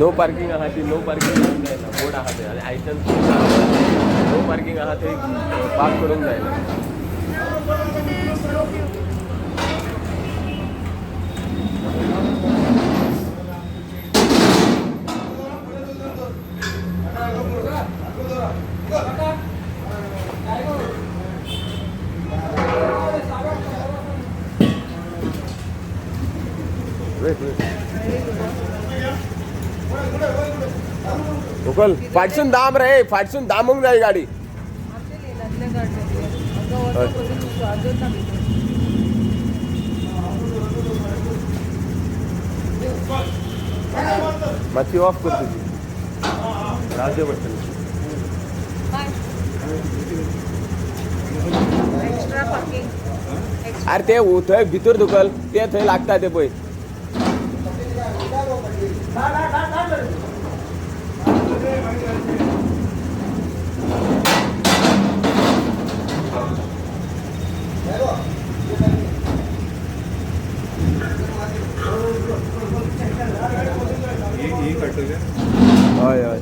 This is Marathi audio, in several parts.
नो पार्किंग आहात ती नो पार्किंग करून जायला बोर्ड आहात आणि आयटन नो पार्किंग आहात ते पार्क करून जायला. गोकुल फाटसून दाम रे फाटसून दामून जाय गाडी. माती ऑफ कर तुझी राजू बटन. अरे ते थंय भितर दुखल ते थंय लागता ते पळय. हय हय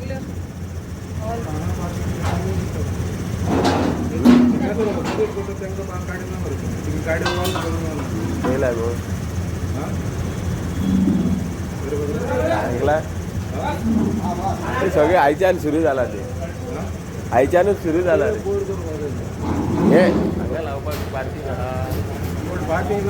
केला गो ते सगळे आयच्यान सुरू झाला ते आयच्यानच सुरू झाला रे हे हांगा लावपाक पार्किंग आहा पार्किंग